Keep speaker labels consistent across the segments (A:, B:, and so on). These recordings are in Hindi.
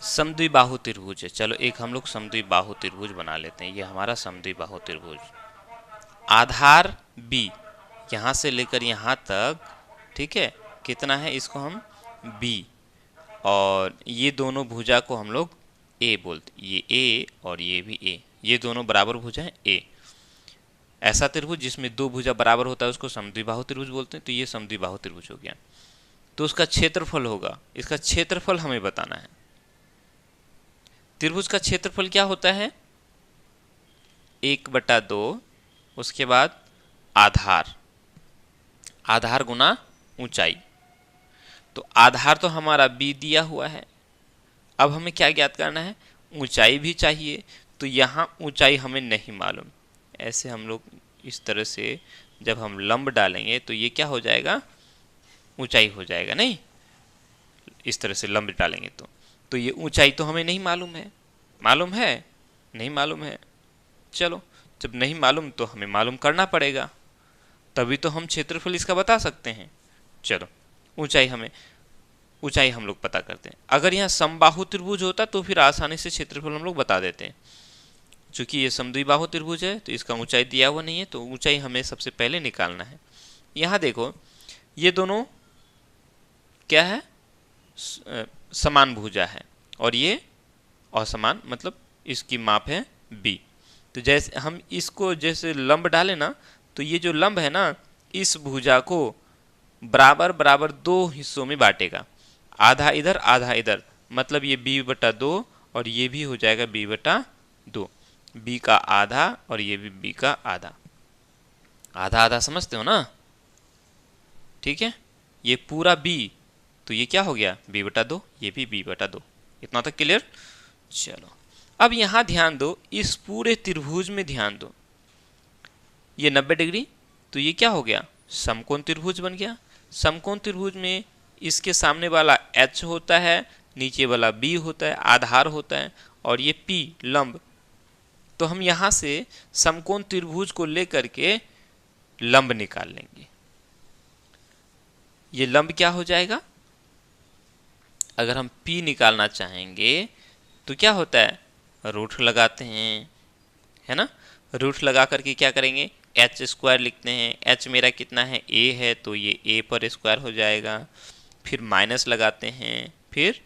A: समद्विबाहु त्रिभुज है। चलो एक हम लोग समद्विबाहु त्रिभुज बना लेते हैं। ये हमारा समद्विबाहु त्रिभुज, आधार B यहाँ से लेकर यहाँ तक, ठीक है, कितना है, इसको हम B, और ये दोनों भुजा को हम लोग A बोलते, ये A और ये भी A, ये दोनों बराबर भुजा है A। ऐसा त्रिभुज जिसमें दो भुजा बराबर होता है उसको समद्विबाहु त्रिभुज बोलते हैं। तो ये समद्विबाहु त्रिभुज हो गया। तो उसका क्षेत्रफल होगा, इसका क्षेत्रफल हमें बताना है। त्रिभुज का क्षेत्रफल क्या होता है, 1/2, उसके बाद आधार, आधार गुना ऊंचाई। तो आधार तो हमारा B दिया हुआ है। अब हमें क्या ज्ञात करना है, ऊंचाई भी चाहिए। तो यहाँ ऊंचाई हमें नहीं मालूम। ऐसे हम लोग इस तरह से जब हम लंब डालेंगे तो ये क्या हो जाएगा, ऊंचाई हो जाएगा, नहीं, इस तरह से लंब डालेंगे तो ये ऊंचाई तो हमें नहीं मालूम है। मालूम है, नहीं मालूम है। चलो जब नहीं मालूम तो हमें मालूम करना पड़ेगा, तभी तो हम क्षेत्रफल इसका बता सकते हैं। चलो ऊंचाई हम लोग पता करते हैं। अगर यहाँ समबाहु त्रिभुज होता तो फिर आसानी से क्षेत्रफल हम लोग बता देते हैं। चूंकि ये समद्विबाहु त्रिभुज है तो इसका ऊंचाई दिया हुआ नहीं है, तो ऊंचाई हमें सबसे पहले निकालना है। यहाँ देखो ये दोनों क्या है, समान भुजा है, और ये असमान, मतलब इसकी माप है B। तो जैसे हम इसको जैसे लंब डालें ना, तो ये जो लंब है ना, इस भुजा को बराबर बराबर दो हिस्सों में बांटेगा, आधा इधर आधा इधर, मतलब ये B/2 और ये भी हो जाएगा B/2, B का आधा और ये भी B का आधा, आधा आधा समझते हो ना, ठीक है। ये पूरा B, तो ये क्या हो गया B/2, ये भी B/2। इतना तक क्लियर। चलो अब यहाँ ध्यान दो, इस पूरे त्रिभुज में ध्यान दो, ये 90 डिग्री, तो ये क्या हो गया, समकोण त्रिभुज बन गया। समकोण त्रिभुज में इसके सामने वाला H होता है, नीचे वाला B होता है, आधार होता है, और ये P लंब। तो हम यहाँ से समकोण त्रिभुज को लेकर के लंब निकाल लेंगे। ये लंब क्या हो जाएगा, अगर हम P निकालना चाहेंगे तो क्या होता है, रूट लगाते हैं, है ना। रूट लगा करके क्या करेंगे, h² लिखते हैं। h मेरा कितना है, a है, तो ये a पर स्क्वायर हो जाएगा। फिर माइनस लगाते हैं, फिर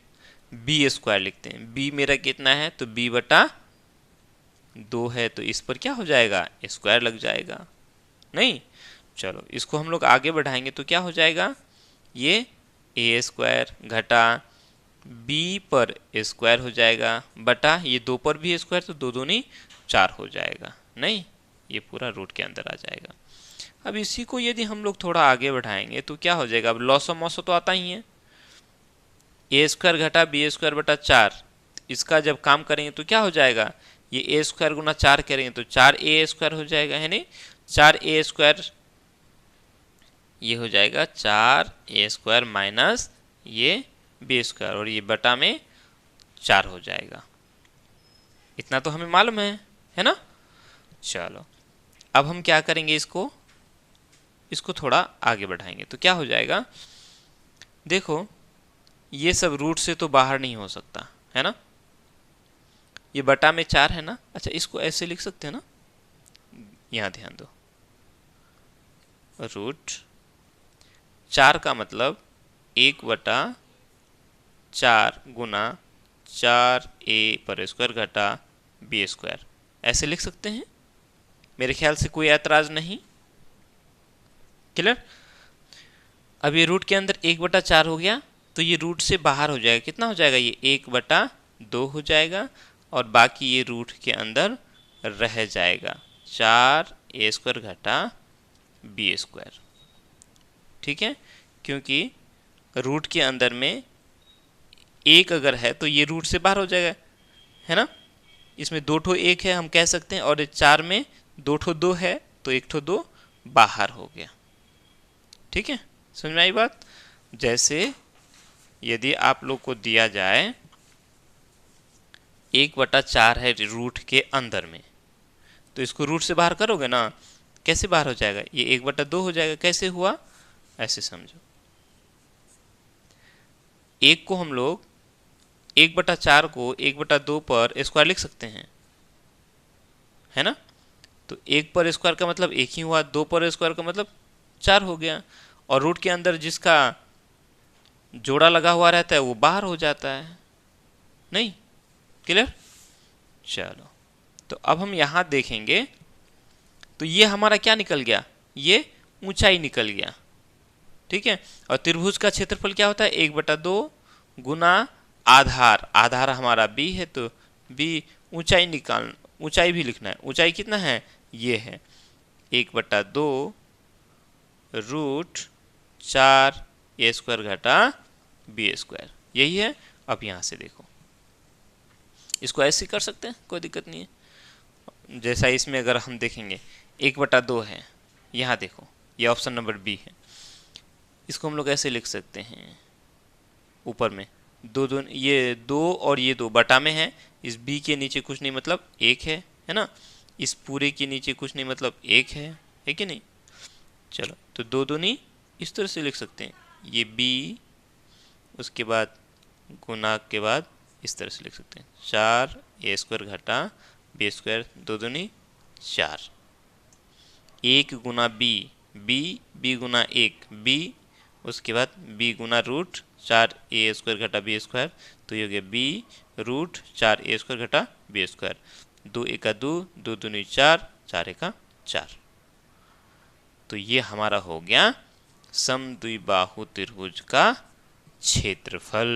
A: b² लिखते हैं। b मेरा कितना है, तो b/2 है, तो इस पर क्या हो जाएगा, स्क्वायर लग जाएगा, नहीं। चलो इसको हम लोग आगे बढ़ाएंगे तो क्या हो जाएगा, ये a² घटा b पर स्क्वायर हो जाएगा, बटा ये 2 पर भी स्क्वायर, तो 2 दूनी 4 हो जाएगा, नहीं, ये पूरा रूट के अंदर आ जाएगा। अब इसी को यदि हम लोग थोड़ा आगे बढ़ाएंगे तो क्या हो जाएगा, अब लॉसो मॉसो तो आता ही है, a² घटा b² बटा 4, इसका जब काम करेंगे तो क्या हो जाएगा, ये a² गुना 4 करेंगे तो 4a² हो जाएगा, है नहीं। 4a² ये हो जाएगा 4a² माइनस ये b², और ये बटा में 4 हो जाएगा। इतना तो हमें मालूम है ना। चलो अब हम क्या करेंगे, इसको थोड़ा आगे बढ़ाएंगे तो क्या हो जाएगा, देखो ये सब रूट से तो बाहर नहीं हो सकता, है ना। ये बटा में 4 है ना। अच्छा इसको ऐसे लिख सकते हैं ना, यहाँ ध्यान दो, रूट 4 का मतलब 1/4 गुना 4a पर स्क्वायर घटा b², ऐसे लिख सकते हैं। मेरे ख्याल से कोई ऐतराज नहीं, क्लियर। अब ये रूट के अंदर 1/4 हो गया, तो ये रूट से बाहर हो जाएगा, कितना हो जाएगा, ये 1/2 हो जाएगा, और बाकी ये रूट के अंदर रह जाएगा 4a² घटा b², ठीक है। क्योंकि रूट के अंदर में 1 अगर है तो ये रूट से बाहर हो जाएगा, है ना। इसमें 2 ठो 1 है हम कह सकते हैं, और 4 में 2 ठो 2 है, तो 1 ठो 2 बाहर हो गया, ठीक है। समझ में आई बात। जैसे यदि आप लोग को दिया जाए 1/4 है रूट के अंदर में, तो इसको रूट से बाहर करोगे ना, कैसे बाहर हो जाएगा, ये 1/2 हो जाएगा। कैसे हुआ, ऐसे समझो, 1 को हम लोग 1/4 को 1/2 पर स्क्वायर लिख सकते हैं, है ना। तो 1 पर स्क्वायर का मतलब 1 ही हुआ, 2 पर स्क्वायर का मतलब 4 हो गया, और रूट के अंदर जिसका जोड़ा लगा हुआ रहता है वो बाहर हो जाता है। नहीं, क्लियर। चलो, तो अब हम यहाँ देखेंगे, तो ये हमारा क्या निकल गया, ये ऊंचाई निकल गया, ठीक है। और त्रिभुज का क्षेत्रफल क्या होता है, 1/2 गुना आधार, आधार हमारा b है, तो b ऊंचाई निकाल, ऊंचाई भी लिखना है, ऊंचाई कितना है, ये है 1/2 रूट 4 a स्क्वायर घटा b स्क्वायर, यही है। अब यहाँ से देखो, इसको ऐसे कर सकते हैं, कोई दिक्कत नहीं है। जैसा इसमें अगर हम देखेंगे 1/2 है, यहाँ देखो ये ऑप्शन नंबर बी है, इसको हम लोग ऐसे लिख सकते हैं, ऊपर में दो दो, ये 2 और ये 2 बटा में है, इस बी के नीचे कुछ नहीं मतलब 1 है ना, इस पूरे के नीचे कुछ नहीं मतलब 1 है कि नहीं। चलो, तो 2 दूनी इस तरह से लिख सकते हैं, ये b, उसके बाद गुना के बाद इस तरह से लिख सकते हैं 4 a स्क्वायर घटा b स्क्वायर, 2 दूनी 4, 1 गुना b गुना 1 b, उसके बाद b गुना रूट 4 a स्क्वायर घटा b स्क्वायर, तो ये हो गया b रूट 4 a स्क्वायर घटा b स्क्वायर, 2 एका 2, 2 दूनी 4, 4 एका 4। तो ये हमारा हो गया समद्विबाहु त्रिभुज का क्षेत्रफल।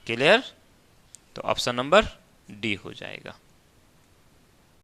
A: क्लियर। तो ऑप्शन नंबर डी हो जाएगा।